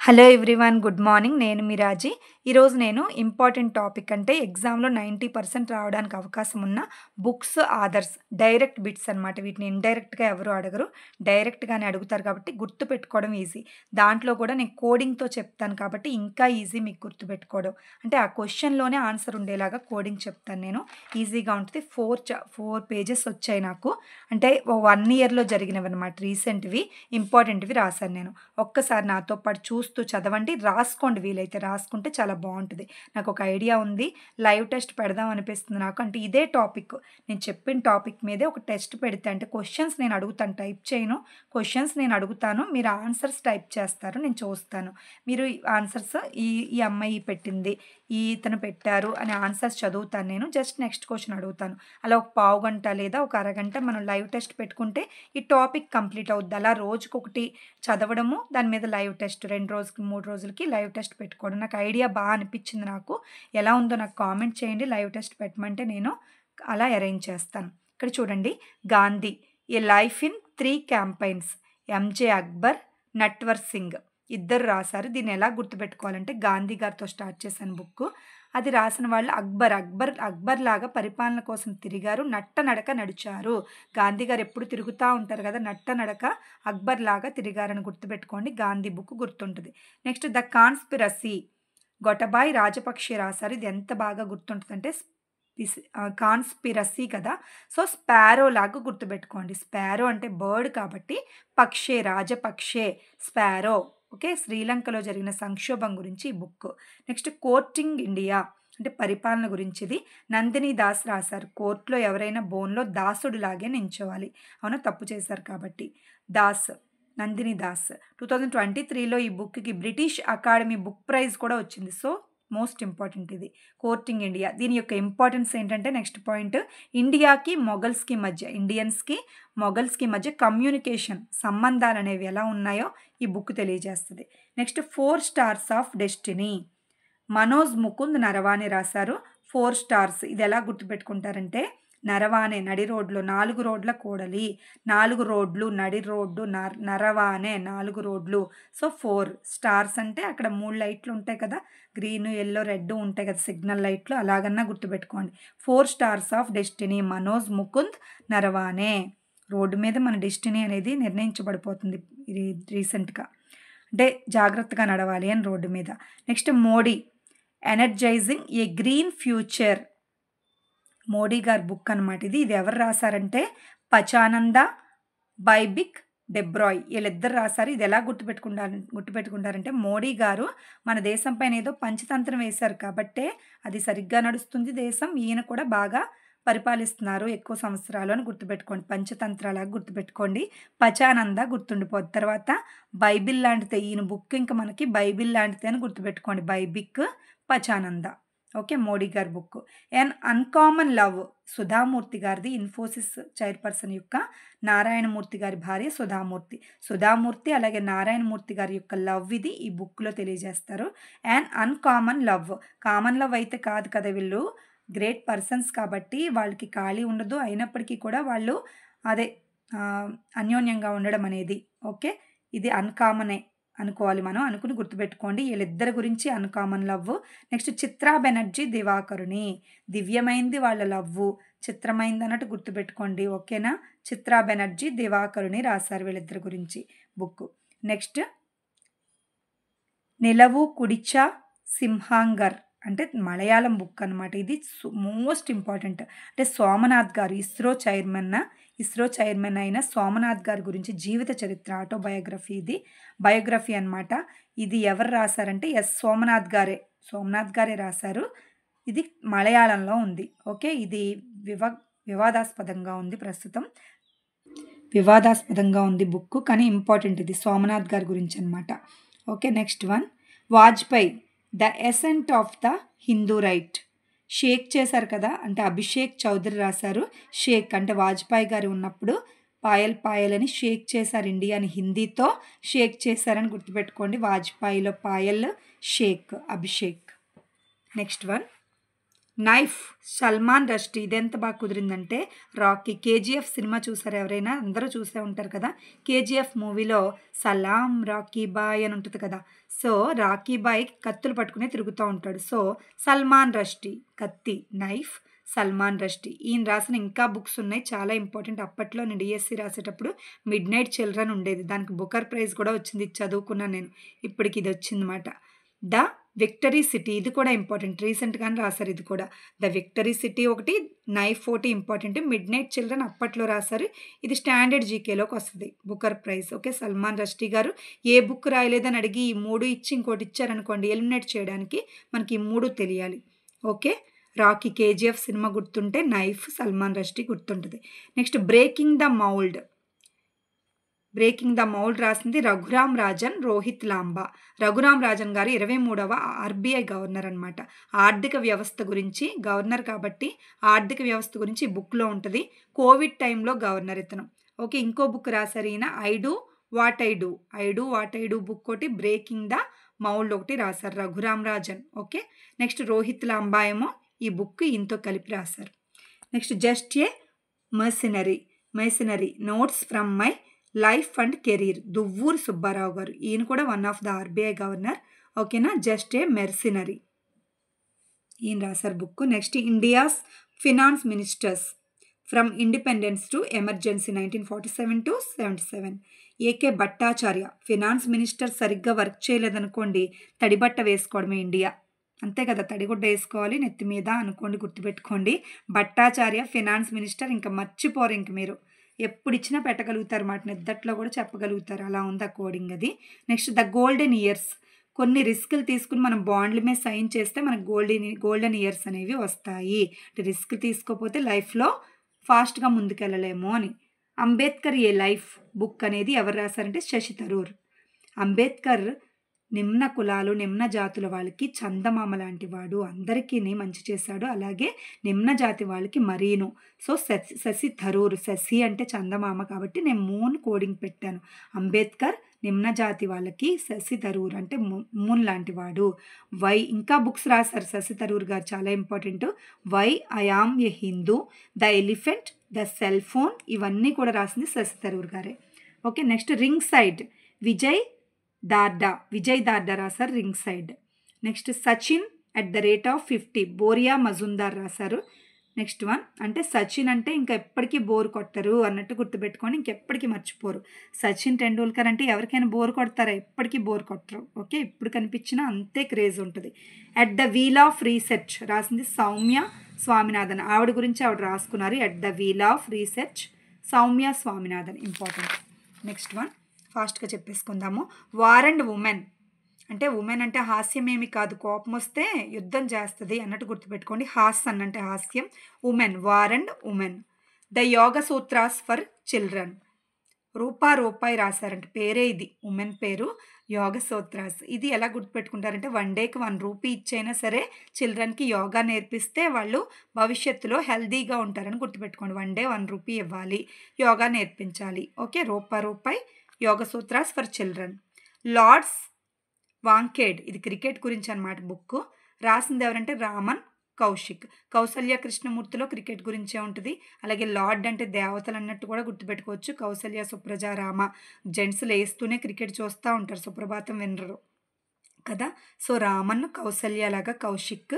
Hello everyone. Good morning. నేను మీ రాజీ. ఈరోజు నేను ఇంపార్టెంట్ టాపిక్ అంటే ఎగ్జామ్‌లో 90% రావడానికి అవకాశం ఉన్న బుక్స్, ఆథర్స్, డైరెక్ట్ బిట్స్ అనమాట. వీటిని ఇండైరెక్ట్‌గా ఎవరు అడగరు. డైరెక్ట్‌గానే అడుగుతారు కాబట్టి గుర్తుపెట్టుకోవడం ఈజీ. దాంట్లో కూడా నేను కోడింగ్‌తో చెప్తాను కాబట్టి ఇంకా ఈజీ మీకు గుర్తుపెట్టుకోవడం. అంటే ఆ క్వెషన్‌లోనే ఆన్సర్ ఉండేలాగా కోడింగ్ చెప్తాను నేను. ఈజీగా ఉంటది. 4 పేజెస్ వచ్చాయి నాకు. అంటే 1 ఇయర్‌లో జరిగినవన్నమాట. రీసెంట్‌వి, ఇంపార్టెంట్‌వి రాశాను నేను. ఒక్కసారి నాతో పాటు చూస్తూ చదవండి. రాసుకోండి, వీలైతే రాసుకుంటే చాలా బావుంటది. నాకొక ఐడియా ఉంది. లైవ్ టెస్ట్ పెడదాం అనిపిస్తుంది నాకు. అంటే ఇదే టాపిక్, నేను చెప్పిన టాపిక్ మీదే ఒక టెస్ట్ పెడితే, అంటే క్వెషన్స్ నేను అడుగుతాను, టైప్ చేయను. క్వెషన్స్ నేను అడుగుతాను. మీరు ఆన్సర్స్ టైప్ చేస్తారు. నేను చూస్తాను. మీరు ఆన్సర్స్ ఈ ఈ అమ్మాయి పెట్టింది, ఇతను పెట్టారు అనే ఆన్సర్స్ చదువుతాను నేను. జస్ట్ నెక్స్ట్ క్వెషన్ అడుగుతాను. అలా ఒక పావుగంట లేదా ఒక అరగంట మనం లైవ్ టెస్ట్ పెట్టుకుంటే ఈ టాపిక్ కంప్లీట్ అవుద్ది. అలా రోజుకొకటి చదవడము, దాని మీద లైవ్ టెస్ట్ 2 రోజులకి, 3 రోజులకి లైవ్ టెస్ట్ పెట్టుకోవడం. నాకు ఐడియా అనిపిచ్చింది నాకు. ఎలా ఉందో నాకు కామెంట్ చేయండి. లైవ్ టెస్ట్ పెట్టమంటే నేను అలా అరేంజ్ చేస్తాను. ఇక్కడ చూడండి, 'Gandhi a life in 3 campaigns' MJ Akbar, Natwar Singh ఇద్దరు రాసారు. దీన్ని ఎలా గుర్తుపెట్టుకోవాలంటే, గాంధీ గారితో స్టార్ట్ చేశాను బుక్కు. అది రాసిన వాళ్ళు అక్బర్ లాగా పరిపాలన కోసం తిరిగారు. నడక నడిచారు. గాంధీ గారు ఎప్పుడు తిరుగుతా ఉంటారు కదా! నడక అక్బర్ లాగా తిరిగారని గుర్తుపెట్టుకోండి. గాంధీ బుక్ గుర్తుంటది. Next 'the conspiracy' Gotabaya Rajapaksa రాసారు. ఇది ఎంత బాగా గుర్తుంటదంటే, కాన్స్పిరసీ కదా! సో, స్పారో లాగా గుర్తుపెట్టుకోండి. స్పారో అంటే బర్డ్ కాబట్టి, పక్షే రాజపక్షే స్పారో. ఓకే. శ్రీలంకలో జరిగిన సంక్షోభం గురించి ఈ బుక్. నెక్స్ట్ 'కోర్టింగ్ ఇండియా' అంటే పరిపాలన గురించిది. నందిని దాస్ రాసారు. కోర్ట్‌లో ఎవరైనా బోన్‌లో దాసుడిలాగే నించోవాలి. అవునా? తప్పు చేశారు కాబట్టి. దాస్, నందిని దాస్. 2023లో ఈ బుక్‌కి బ్రిటిష్ అకాడమీ బుక్ ప్రైజ్ కూడా వచ్చింది. సో, మోస్ట్ ఇంపార్టెంట్ ఇది. 'కోర్టింగ్ ఇండియా' దీని యొక్క ఇంపార్టెన్స్ ఏంటంటే, నెక్స్ట్ పాయింట్, ఇండియాకి, మొఘల్స్‌కి మధ్య, ఇండియన్స్‌కి, మొఘల్స్‌కి మధ్య కమ్యూనికేషన్ సంబంధాలనేవి ఎలా ఉన్నాయో ఈ బుక్ తెలియజేస్తది. Next 4 stars of destiny Manoj Mukund Naravane రాసారు. 4 స్టార్స్ ఇది ఎలా గుర్తుపెట్టుకుంటారంటే, నరవానే నడి రోడ్లో, 4 రోడ్ల కూడలి, 4 రోడ్లు, నడి రోడ్డు, నరవానే 4 రోడ్లు. సో, 4 స్టార్స్ అంటే అక్కడ 3 లైట్లు ఉంటాయి కదా! గ్రీను, యెల్లో, రెడ్ ఉంటాయి కదా! సిగ్నల్ లైట్లు. అలాగన్నా గుర్తుపెట్టుకోండి. 4 stars of destiny Manoj Mukund Naravane. Road మీద మన డెస్టినీ అనేది నిర్ణయించబడిపోతుంది ఇది రీసెంట్‌గా. అంటే జాగ్రత్తగా నడవాలి అని రోడ్డు మీద. నెక్స్ట్ 'మోడీ ఎనర్జైజింగ్ ఏ గ్రీన్ ఫ్యూచర్' మోడీ గారి బుక్ అనమాట ఇది. ఇది ఎవరు రాసారంటే, పచానంద, బైబిక్ డెబ్రాయ్ వీళ్ళిద్దరు రాసారు. ఇది ఎలా గుర్తుపెట్టుకుంటారంటే, మోడీ గారు మన దేశం పైన ఏదో పంచతంత్రం వేశారు కాబట్టే అది సరిగ్గా నడుస్తుంది దేశం. ఈయన కూడా బాగా పరిపాలిస్తున్నారు ఎక్కువ సంవత్సరాలు అని గుర్తుపెట్టుకోండి. పంచతంత్రాలాగా గుర్తుపెట్టుకోండి. పచానంద గుర్తుండిపోద్ది. తర్వాత బైబిల్ లాంటిదే ఈయన బుక్, ఇంక మనకి బైబిల్ లాంటిదే అని గుర్తుపెట్టుకోండి. బైబిక్, పచానంద. ఓకే. మోడీ గారి బుక్. 'ఎన్ అన్‌కామన్ లవ్' సుధామూర్తి గారిది. ఇన్ఫోసిస్ చైర్పర్సన్ యొక్క నారాయణమూర్తి గారి భార్య సుధామూర్తి. సుధామూర్తి అలాగే నారాయణమూర్తి గారి యొక్క లవ్ ఇది ఈ బుక్‌లో తెలియజేస్తారు. 'An uncommon love' common love అయితే కాదు కదా! వీళ్ళు గ్రేట్ పర్సన్స్ కాబట్టి వాళ్ళకి ఖాళీ ఉండదు. అయినప్పటికీ కూడా వాళ్ళు అదే అన్యోన్యంగా ఉండడం అనేది. ఓకే. ఇది అన్‌కామనే అనుకోవాలి మనం. అనుకుని గుర్తుపెట్టుకోండి. వీళ్ళిద్దరి గురించి uncommon love. Next 'Chitra Banerjee Divakaruni' దివ్యమైంది వాళ్ళ లవ్వు. చిత్రమైంది అన్నట్టు గుర్తుపెట్టుకోండి. ఓకేనా? 'చిత్రా బెనర్జీ దివాకరుని' రాసారు వీళ్ళిద్దరి గురించి బుక్. నెక్స్ట్ 'నిలవు కుడిచ సింహాంగర్' అంటే మలయాళం బుక్ అనమాట. ఇది మోస్ట్ ఇంపార్టెంట్. అంటే సోమనాథ్ గారు ఇస్రో చైర్మన్ అయిన సోమనాథ్ గారి గురించి జీవిత చరిత్ర, ఆటోబయోగ్రఫీ ఇది. బయోగ్రఫీ అనమాట. ఇది ఎవరు రాసారంటే సోమనాథ్ గారే రాసారు. ఇది మలయాళంలో ఉంది. ఓకే. ఇది వివాదాస్పదంగా ఉంది ప్రస్తుతం. వివాదాస్పదంగా ఉంది బుక్కు. కానీ ఇంపార్టెంట్ ఇది. సోమనాథ్ గారి గురించి అనమాట. Okay. Next one 'Vajpayee the ascent of the Hindu right' shake చేశారు కదా! అంటే అభిషేక్ చౌదరి రాసారు. షేక్ అంటే వాజ్పేయి గారు ఉన్నప్పుడు పాయల్ అని షేక్ చేశారు ఇండియాని. హిందీతో షేక్ చేశారని గుర్తుపెట్టుకోండి. 'వాజ్పేయిలో Payal, shake Abhishek'. Next one knife Salman Rushdie. ఇదెంత బాగా కుదిరిందంటే రాకీ. కేజీఎఫ్ సినిమా చూసారు ఎవరైనా? అందరూ చూసే ఉంటారు కదా. కేజీఎఫ్ మూవీలో సలాం రాకీ బాయ్ అని ఉంటుంది కదా. సో రాకీ బాయ్ కత్తులు పట్టుకునే తిరుగుతూ ఉంటాడు. సో సల్మాన్ రష్డీ కత్తి, నైఫ్, సల్మాన్ రష్డీ. ఈయన రాసిన ఇంకా బుక్స్ ఉన్నాయి, చాలా ఇంపార్టెంట్. అప్పట్లో నేను డిఎస్సి రాసేటప్పుడు మిడ్ నైట్ చిల్డ్రన్ ఉండేది, దానికి బుకర్ ప్రైజ్ కూడా వచ్చింది, ఇది చదువుకున్నాను నేను. ఇప్పటికి ఇది వచ్చిందన్నమాట. ద విక్టరీ సిటీ, ఇది కూడా ఇంపార్టెంట్, రీసెంట్గానే రాశారు ఇది కూడా. ద విక్టరీ సిటీ ఒకటి, నైఫ్ ఒకటి ఇంపార్టెంట్. మిడ్ నైట్ చిల్డ్రన్ అప్పట్లో రాశారు, ఇది స్టాండర్డ్ జీకేలోకి వస్తుంది, Booker prize. Okay, Salman Rushdie garu ఏ బుక్ రాయలేదని అడిగి ఈ 3 ఇచ్చి ఇంకోటి ఇచ్చారనుకోండి, ఎలిమినేట్ చేయడానికి మనకి ఈ 3 తెలియాలి. ఓకే, రాకీ, కేజీఎఫ్ సినిమా గుర్తుంటే నైఫ్, సల్మాన్ రష్డీ గుర్తుంటుంది. Next breaking the mould. Breaking the mould రాసింది రఘురామ్ రాజన్, రోహిత్ లాంబా. రఘురామ్ రాజన్ గారు 23వ ఆర్బీఐ గవర్నర్ అనమాట. ఆర్థిక వ్యవస్థ గురించి గవర్నర్ కాబట్టి ఆర్థిక వ్యవస్థ గురించి ఈ బుక్లో ఉంటుంది. కోవిడ్ టైంలో గవర్నర్ ఇతను. ఓకే, ఇంకో బుక్ రాశారు ఈయన, I do what I do book ఒకటి, బ్రేకింగ్ ద మౌల్డ్ ఒకటి రాశారు రఘురామ్ రాజన్. ఓకే, నెక్స్ట్ రోహిత్ లాంబా ఏమో ఈ బుక్ ఈయనతో కలిపి రాశారు. Next just a mercenary notes from my life and career, Duvvuri Subbarao గారు. ఈయన కూడా one of the RBI governor. ఓకేనా, జస్ట్ ఏ మెర్సినరీ ఈయన రాశారు book. Next India's finance ministers from independence to emergency 1947 to 77. AK Bhattacharya. Finance minister సరిగ్గా work చేయలేదనుకోండి, తడిబట్ట వేసుకోవడమే India, అంతే కదా, తడిగుడ్డ వేసుకోవాలి నెత్తి మీద అనుకోండి, గుర్తుపెట్టుకోండి. భట్టాచార్య ఫినాన్స్ మినిస్టర్, ఇంకా మర్చిపోరు ఇంక మీరు, ఎప్పుడు ఇచ్చినా పెట్టగలుగుతారు మాట, నిద్దట్లో కూడా చెప్పగలుగుతారు, అలా ఉంది ఆ కోడింగ్ అది. Next the golden years. కొన్ని రిస్కులు తీసుకుని మనం బాండ్ల మీద సైన్ చేస్తే మనకు గోల్డెన్ ఇయర్స్ అనేవి వస్తాయి. రిస్క్ తీసుకోకపోతే లైఫ్లో ఫాస్ట్గా ముందుకెళ్ళలేము అని. అంబేద్కర్ ఏ లైఫ్ బుక్ అనేది ఎవరు రాశారంటే శశి థరూర్. అంబేద్కర్ నిమ్న కులాలు, నిమ్న జాతుల వాళ్ళకి చందమామ లాంటి వాడు, అందరికీ మంచి చేశాడు, అలాగే నిమ్న జాతి వాళ్ళకి మరీను. సో శశి థరూర్, శశి అంటే చందమామ కాబట్టి నేను మూన్ కోడింగ్ పెట్టాను. అంబేద్కర్ నిమ్న జాతి వాళ్ళకి శశి థరూర్ అంటే మూన్ లాంటి వాడు. వై ఇంకా బుక్స్ రాశారు శశి థరూర్ గారు, చాలా important. Why I am a Hindu, the elephant, the cell phone, ఇవన్నీ కూడా రాసింది శశి థరూర్ గారే. Okay, next ring side. Vijay Darda రాశారు ring side. Next Sachin @50, Boria Majumdar రాశారు. నెక్స్ట్ వన్ అంటే సచిన్ అంటే ఇంకా ఎప్పటికీ బోర్ కొట్టరు అన్నట్టు గుర్తుపెట్టుకొని, ఇంకెప్పటికీ మర్చిపోరు. సచిన్ టెండూల్కర్ అంటే ఎవరికైనా బోర్ కొడతారా? ఎప్పటికీ బోర్ కొట్టరు. ఓకే, ఇప్పుడు కనిపించినా అంతే క్రేజ్ ఉంటుంది. At the wheel of research రాసింది సౌమ్య స్వామినాథన్. ఆవిడ గురించి ఆవిడ రాసుకున్నారు, at the wheel of research Soumya Swaminathan, important. Next one ఫాస్ట్గా చెప్పేసుకుందాము. War and women. అంటే ఉమెన్ అంటే హాస్యం ఏమి కాదు, కోపం వస్తే యుద్ధం చేస్తుంది అన్నట్టు గుర్తుపెట్టుకోండి. హాస్యం అంటే హాస్యం, women, war and women. The yoga sutras for children. రూపాయి రాశారంటే పేరే ఇది, ఉమెన్ పేరు యోగ సూత్రాస్. ఇది ఎలా గుర్తుపెట్టుకుంటారంటే 1 డేకి 1 రూపీ ఇచ్చైనా సరే చిల్డ్రన్కి యోగా నేర్పిస్తే వాళ్ళు భవిష్యత్తులో హెల్దీగా ఉంటారని గుర్తుపెట్టుకోండి. 1 డే 1 రూపీ ఇవ్వాలి, యోగా నేర్పించాలి. ఓకే, రూపాయి యోగ sutras for children. Lord's Wankhede, ఇది క్రికెట్ గురించి అన్నమాట బుక్. రాసింది ఎవరంటే రామన్ కౌశిక్. కౌసల్య కృష్ణమూర్తిలో క్రికెట్ గురించే ఉంటుంది. అలాగే లార్డ్ అంటే దేవతలు అన్నట్టు కూడా గుర్తుపెట్టుకోవచ్చు. కౌసల్య, సుప్రజ, రామ, జెంట్స్ లేస్తూనే క్రికెట్ చూస్తూ ఉంటారు, సుప్రభాతం వినరు కదా. సో రామన్, కౌసల్య లాగా కౌశిక్,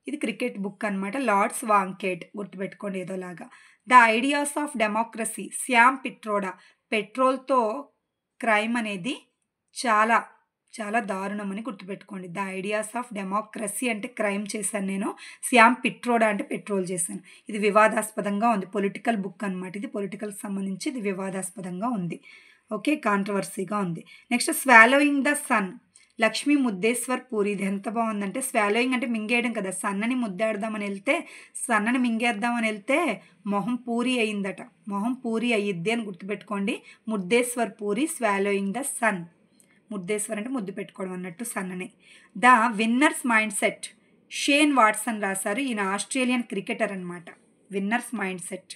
ఇది క్రికెట్ బుక్ అనమాట. లార్డ్స్ వాంకేడ్ గుర్తుపెట్టుకోండి ఏదోలాగా. The ideas of democracy, Sam Pitroda. పెట్రోల్తో క్రైమ్ అనేది చాలా చాలా దారుణం అని గుర్తుపెట్టుకోండి. ద ఐడియాస్ ఆఫ్ డెమోక్రసీ అంటే క్రైమ్ చేశాను నేను, శ్యామ్ పిట్రోడా అంటే పెట్రోల్ చేశాను. ఇది వివాదాస్పదంగా ఉంది, పొలిటికల్ బుక్ అనమాట, ఇది పొలిటికల్కి సంబంధించి ఇది వివాదాస్పదంగా ఉంది. ఓకే, కాంట్రవర్సీగా ఉంది. Next swallowing the sun, Lakshmi Murdeshwar Puri. ఇది ఎంత బాగుందంటే, స్వాలోయింగ్ అంటే మింగేయడం కదా, సన్నని ముద్దాడదామని వెళ్తే, సన్నని మింగేద్దామని వెళ్తే మొహం పూరి అయ్యిందట, మొహం పూరి అయ్యిద్ది అని గుర్తుపెట్టుకోండి. Mudeshwar Puri, swallowing the sun. Mudeshwar అంటే ముద్దు పెట్టుకోవడం అన్నట్టు, సన్నని. The winner's mindset, Shane Watson రాశారు. ఈయన ఆస్ట్రేలియన్ క్రికెటర్ అనమాట. విన్నర్స్ మైండ్ సెట్,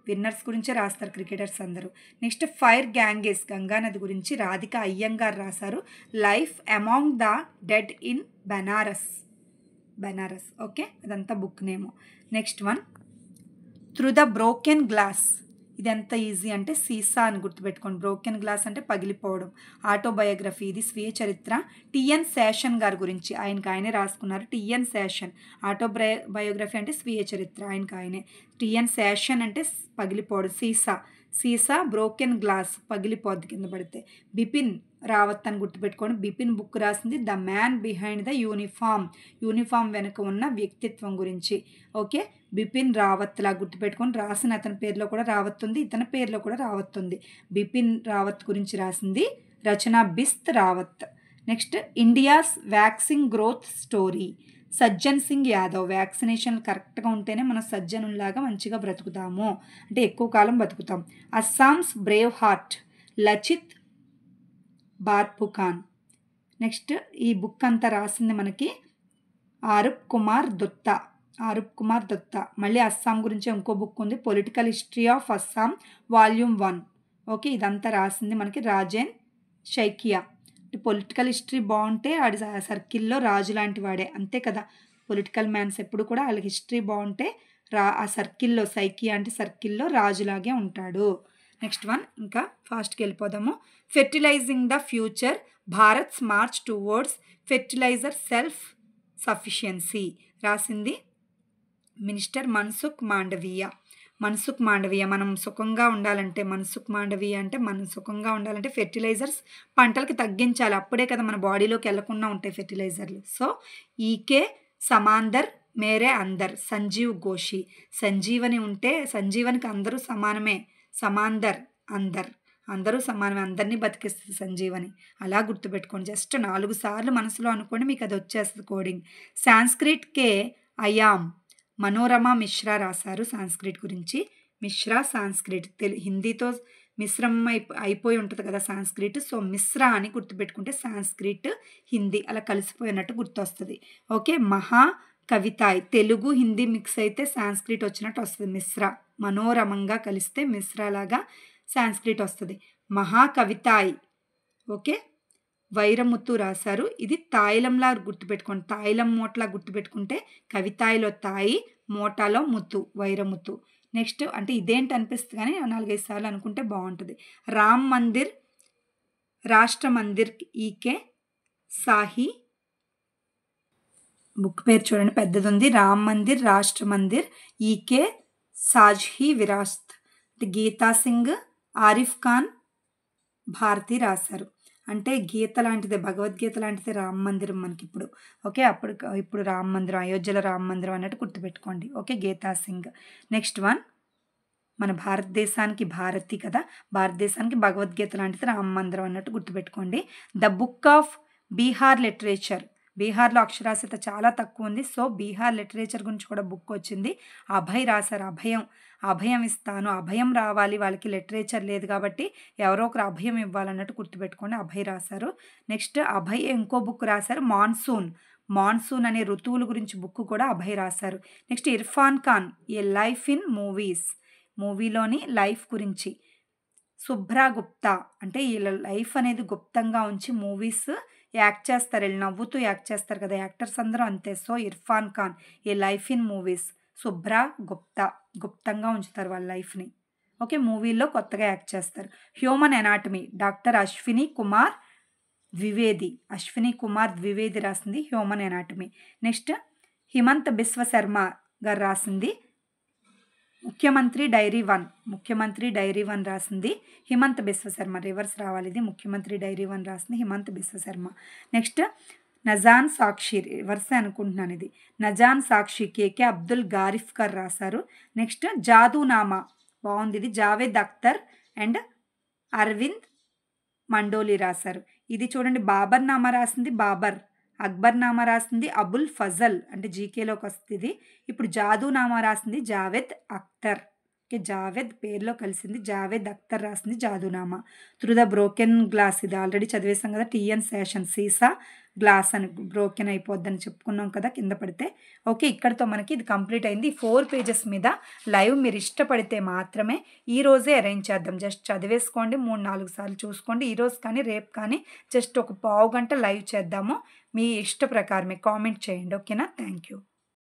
విన్నర్స్ గురించే రాస్తారు క్రికెటర్స్ అందరూ. నెక్స్ట్ ఫైర్ గ్యాంగేస్, గంగానది గురించి రాధిక అయ్యంగార్ రాశారు. Life among the dead in Banaras. Banaras. Okay, అదంతా బుక్ నేము. Next one through the broken glass. ఇది ఎంత ఈజీ అంటే సీసా అని గుర్తుపెట్టుకోండి. బ్రోకెన్ గ్లాస్ అంటే పగిలిపోవడం. ఆటోబయోగ్రఫీ, ఇది స్వీయ చరిత్ర. టిఎన్ శేషన్ గారి గురించి ఆయనే రాసుకున్నారు. టిఎన్ శేషన్ బయోగ్రఫీ అంటే స్వీయ చరిత్ర, ఆయనే. టిఎన్ శేషన్ అంటే పగిలిపోవడం. సీసా బ్రోకెన్ గ్లాస్, పగిలిపోద్ది కింద పడితే. బిపిన్ రావత్ అని గుర్తుపెట్టుకోండి. బిపిన్ బుక్ రాసింది the man behind the uniform వెనుక ఉన్న వ్యక్తిత్వం గురించి. ఓకే, బిపిన్ రావత్ లా గుర్తుపెట్టుకొని రాసిన అతని పేరులో కూడా రావత్ ఉంది, ఇతని పేరులో కూడా రావత్ ఉంది. బిపిన్ రావత్ గురించి రాసింది Rachna Bisht Rawat. Next India's vaccine growth story, Sajjan Singh Yadav. Vaccination కరెక్ట్గా ఉంటేనే మనం సజ్జనుల్లాగా మంచిగా బ్రతుకుతాము, అంటే ఎక్కువ కాలం బతుకుతాం. Assam's Brave heart, Lachit బార్ఫుఖాన్. Next ఈ బుక్ అంతా రాసింది మనకి ఆరుప్ కుమార్ దత్తా. మళ్ళీ అస్సాం గురించి ఇంకో బుక్ ఉంది, political history of Assam volume 1. Okay, ఇదంతా రాసింది మనకి రాజేన్ షైకియా. పొలిటికల్ హిస్టరీ బాగుంటే ఆడి సర్కిల్లో రాజు లాంటి వాడే, అంతే కదా. పొలిటికల్ మ్యాన్స్ ఎప్పుడు కూడా వాళ్ళకి హిస్టరీ బాగుంటే ఆ సర్కిల్లో, సైకియా అంటే సర్కిల్లో రాజులాగే ఉంటాడు. నెక్స్ట్ వన్ ఇంకా ఫాస్ట్కి వెళ్ళిపోదాము. Fertilising the future, Bharat's march towards fertiliser self sufficiency రాసింది మినిస్టర్ మన్సుఖ్ మాండవీయ. మనం సుఖంగా ఉండాలంటే మనం సుఖంగా ఉండాలంటే ఫెర్టిలైజర్స్ పంటలకి తగ్గించాలి, అప్పుడే కదా మన బాడీలోకి వెళ్లకుండా ఉంటాయి ఫెర్టిలైజర్లు. సో ఈకే సమాందర్ మేరే అందర్, సంజీవ్ ఘోషి. సంజీవని ఉంటే సంజీవనికి అందరూ సమానమే, సమాందర్ అందరూ సమానమే, అందరినీ బతికిస్తుంది సంజీవని. అలా గుర్తుపెట్టుకోండి, జస్ట్ 4 సార్లు మనసులో అనుకోండి, మీకు అది వచ్చేస్తుంది కోడింగ్. సాంస్క్రిట్ కే అయామ్, మనోరమ మిశ్రా రాశారు సాంస్క్రిట్ గురించి. మిశ్రా సాంస్క్రిట్ హిందీతో మిశ్రమం అయిపోయి ఉంటుంది కదా సాంస్క్రిట్. సో మిశ్రా అని గుర్తుపెట్టుకుంటే సాంస్క్రిట్ హిందీ అలా కలిసిపోయినట్టు గుర్తొస్తుంది. ఓకే, మహా కవితాయ్, తెలుగు హిందీ మిక్స్ అయితే సాంస్క్రిట్ వచ్చినట్టు వస్తుంది. మిశ్రా మనోరమంగా కలిస్తే మిశ్రాలాగా సాంస్క్రిట్ వస్తుంది. మహాకవితాయ్. ఓకే, వైరముత్తు రాశారు. ఇది తాయిలంలా గుర్తుపెట్టుకోండి, తాయిలం మోటలా గుర్తుపెట్టుకుంటే కవితాయిలో తాయి, మోటాలో ముత్తు, వైరముత్తు. నెక్స్ట్ అంటే ఇదేంటి అనిపిస్తుంది కానీ 4-5 సార్లు అనుకుంటే బాగుంటుంది. రామ్ మందిర్ రాష్ట్ర మందిర్ ఈకే సాహి. బుక్ పేరు చూడండి పెద్దది ఉంది, రామ్ మందిర్ రాష్ట్ర మందిర్ ఈకే సాజ్హీ విరాస్త్. గీతా సింగ్, ఆరిఫ్ ఖాన్, భారతి రాశారు. అంటే గీత లాంటిదే, భగవద్గీత లాంటిదే రామ మందిరం మనకి ఇప్పుడు. ఓకే, ఇప్పుడు రామ మందిరం, అయోధ్యలో రామ మందిరం అన్నట్టు గుర్తుపెట్టుకోండి. Okay, Geeta Singh. Next one మన భారతదేశానికి భారతి కదా, భారతదేశానికి భగవద్గీత లాంటిది రామ మందిరం అన్నట్టు గుర్తుపెట్టుకోండి. The book of Bihar literature, బీహార్లో అక్షరాస్యత చాలా తక్కువ ఉంది. సో బీహార్ లిటరేచర్ గురించి కూడా బుక్ వచ్చింది. అభయ్ రాశారు. అభయం ఇస్తాను, అభయం రావాలి, వాళ్ళకి లిటరేచర్ లేదు కాబట్టి ఎవరో ఒకరు అభయం ఇవ్వాలన్నట్టు గుర్తుపెట్టుకోండి. అభయ్ రాశారు. నెక్స్ట్ అభయ్ ఇంకో బుక్ రాశారు, మాన్సూన్ అనే ఋతువుల గురించి బుక్ కూడా అభయ్ రాశారు. Next Irfan Khan, a life in మూవీలోని లైఫ్ గురించి. శుభ్రా గుప్తా, అంటే వీళ్ళ లైఫ్ అనేది గుప్తంగా ఉంచి మూవీస్ యాక్ట్ చేస్తారు, వీళ్ళు నవ్వుతూ యాక్ట్ చేస్తారు కదా యాక్టర్స్ అందరూ అంతే. So Irfan Khan, a life in movies. Shubhra గుప్తంగా ఉంచుతారు వాళ్ళ లైఫ్ని. ఓకే, మూవీల్లో కొత్తగా యాక్ట్ చేస్తారు. Human anatomy, doctor Ashwini Kumar Dwivedi రాసింది human anatomy. Next Himanta Biswa Sarma garu రాసింది ముఖ్యమంత్రి డైరీ 1 రాసింది హిమంత్ బిశ్వ శర్మ. రివర్స్ రావాలి, ఇది ముఖ్యమంత్రి డైరీ 1 రాసింది హిమంత్ బిశ్వ శర్మ. నెక్స్ట్ నజాన్ సాక్షి, రివర్సే అనుకుంటున్నాను ఇది. నజాన్ సాక్షి కేకే అబ్దుల్ గారిఫ్ గారు రాశారు. నెక్స్ట్ జాదూనామా, బాగుంది ఇది, జావేద్ అఖ్తర్ అండ్ అరవింద్ మండోలి రాశారు. ఇది చూడండి, బాబర్ నామా రాసింది అక్బర్ నామా రాసింది అబుల్ ఫజల్, అంటే జీకేలోకి వస్తుంది. ఇప్పుడు జాదూనామా రాసింది జావేద్ అఖ్తర్. ఓకే, జావేద్ పేరులో కలిసింది, జావేద్ అఖ్తర్ రాసింది జాదూనామా. త్రూ ద బ్రోకెన్ గ్లాస్, ఇది ఆల్రెడీ చదివేసాం కదా, టిఎన్ శేషన్. సీసా గ్లాస్ అని బ్రోకెన్ అయిపోద్దని చెప్పుకున్నాం కదా కింద పడితే. ఓకే, ఇక్కడితో మనకి ఇది కంప్లీట్ అయింది. 4 పేజెస్ మీద లైవ్ మీరు ఇష్టపడితే మాత్రమే ఈరోజే అరేంజ్ చేద్దాం. జస్ట్ చదివేసుకోండి, 3-4 సార్లు చూసుకోండి. ఈరోజు కానీ రేపు కానీ జస్ట్ ఒక పావు గంట లైవ్ చేద్దాము. మీ ఇష్ట ప్రకారమే కామెంట్ చేయండి. ఓకేనా? Thank you.